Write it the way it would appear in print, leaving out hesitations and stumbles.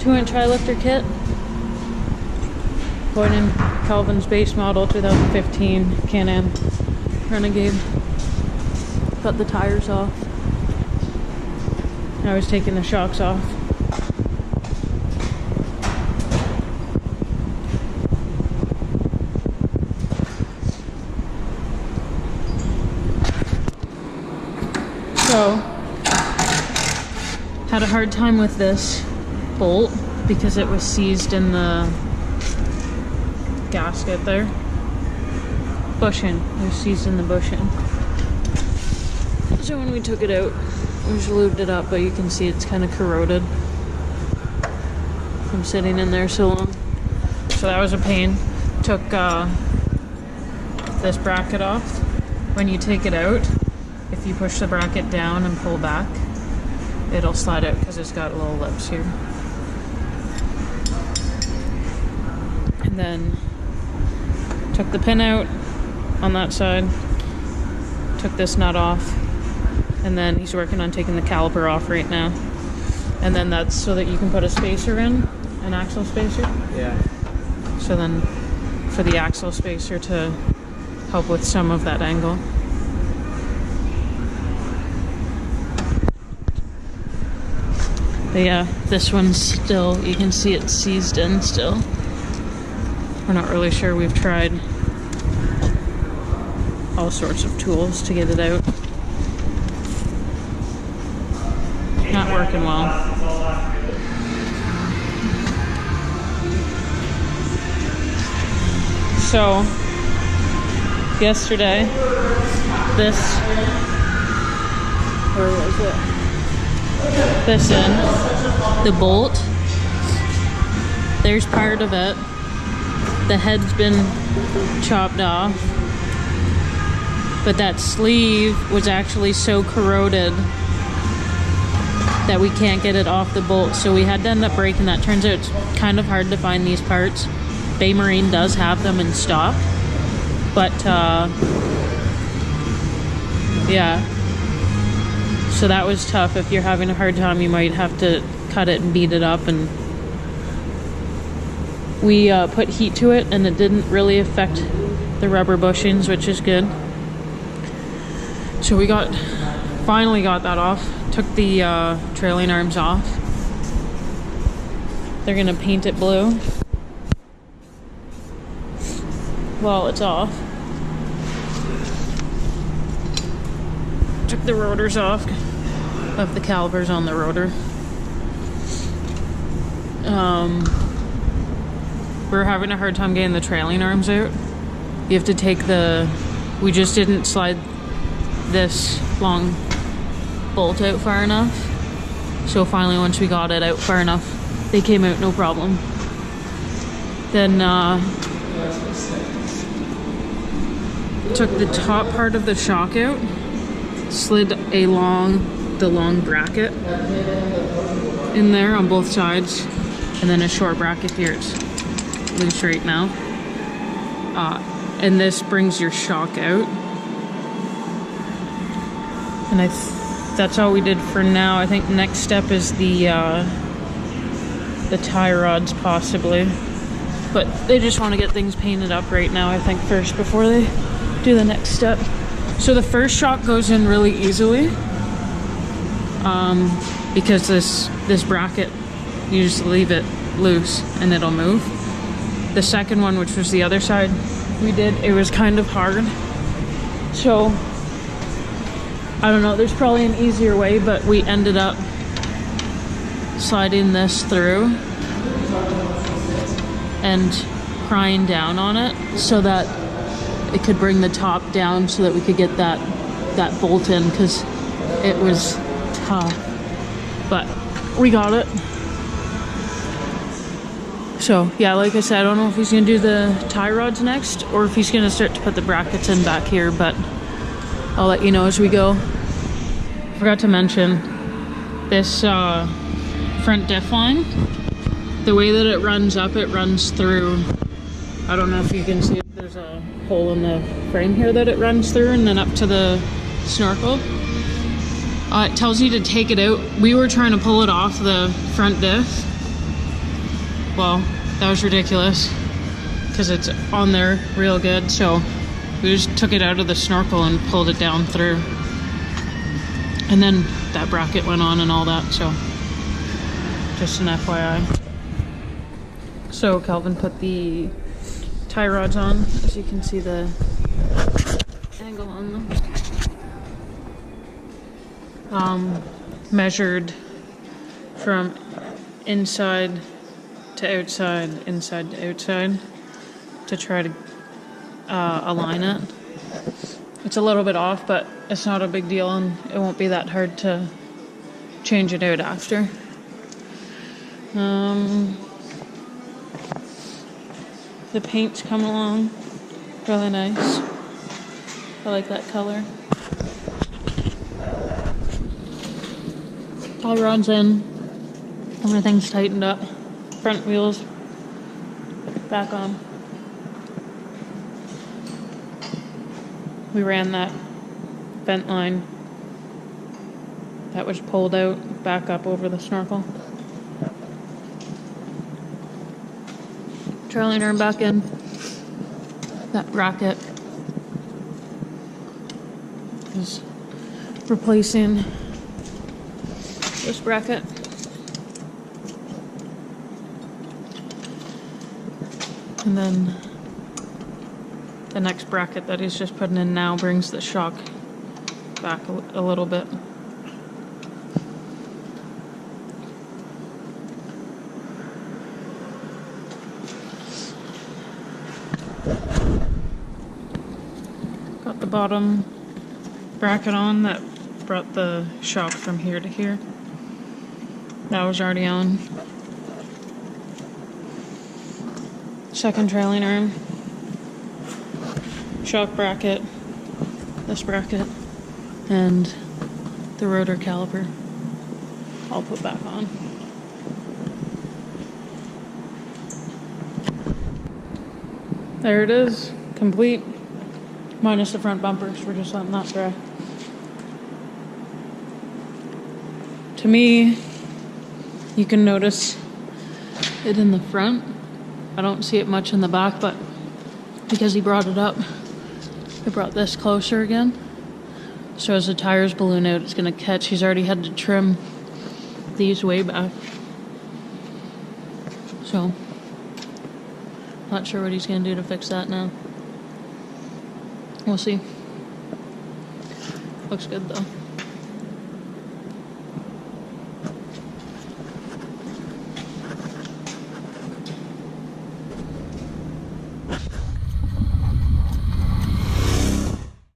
2-inch Highlifter Kit. Going in Kalvin's base model 2015 CanAm Renegade. Cut the tires off. I was taking the shocks off. So, had a hard time with this bolt because it was seized in the gasket there. Bushing. It was seized in the bushing. So when we took it out, we just lubed it up, but you can see it's kind of corroded from sitting in there so long. So that was a pain. Took this bracket off. When you take it out, if you push the bracket down and pull back, it'll slide out because it's got little lips here. And then took the pin out on that side, took this nut off, and then he's working on taking the caliper off right now. And then that's so that you can put a spacer in, an axle spacer. Yeah. So then for the axle spacer to help with some of that angle. But yeah, this one's still, you can see it's seized in still. We're not really sure. We've tried all sorts of tools to get it out. Not working well. So, yesterday, this, where was it? This in, the bolt, there's part of it, the head's been chopped off, but that sleeve was actually so corroded that we can't get it off the bolt, so we had to end up breaking that. Turns out it's kind of hard to find these parts. Bay Marine does have them in stock, but yeah. So that was tough. If you're having a hard time, you might have to cut it and beat it up. And we put heat to it, and it didn't really affect the rubber bushings, which is good. So we finally got that off. Took the trailing arms off. They're gonna paint it blue while it's off. Took the rotors off. Left the calipers on the rotor. We're having a hard time getting the trailing arms out. You have to take we just didn't slide this long bolt out far enough. So finally, once we got it out far enough, they came out no problem. Then took the top part of the shock out, slid the long bracket in there on both sides, and then a short bracket here. It's loose right now. And this brings your shock out. And that's all we did for now. I think the next step is the tie rods possibly. But they just want to get things painted up right now, I think, first before they do the next step. So the first shock goes in really easily. Because this bracket, you just leave it loose and it'll move. The second one, which was the other side, it was kind of hard. So, I don't know, there's probably an easier way, but we ended up sliding this through and prying down on it so that it could bring the top down so that we could get that bolt in, because it was tough. But we got it. So yeah, like I said, I don't know if he's gonna do the tie rods next or if he's gonna start to put the brackets in back here, but I'll let you know as we go. Forgot to mention this front diff line. The way that it runs up, it runs through, I don't know if you can see it, there's a hole in the frame here that it runs through, and then up to the snorkel. It tells you to take it out. We were trying to pull it off the front diff, well, that was ridiculous because it's on there real good. So we just took it out of the snorkel and pulled it down through. And then that bracket went on and all that, so just an FYI. So Kalvin put the tie rods on, as you can see the angle on them. Measured from inside to outside, inside to outside, to try to align it. It's a little bit off, but it's not a big deal, and it won't be that hard to change it out after. The paint's coming along really nice. I like that color. All rods in. Everything's tightened up. Front wheels back on. We ran that vent line that was pulled out back up over the snorkel. Trailing arm back in. That bracket is replacing this bracket. And then the next bracket that he's just putting in now brings the shock back a little bit. Got the bottom bracket on that brought the shock from here to here. That was already on. Second trailing arm. Shock bracket, this bracket, and the rotor caliper I'll put back on. There it is, complete, minus the front bumpers. We're just letting that dry. To me, you can notice it in the front. I don't see it much in the back, but because he brought it up, I brought this closer again. So as the tires balloon out, it's going to catch. He's already had to trim these way back. So, not sure what he's going to do to fix that now. We'll see. Looks good though.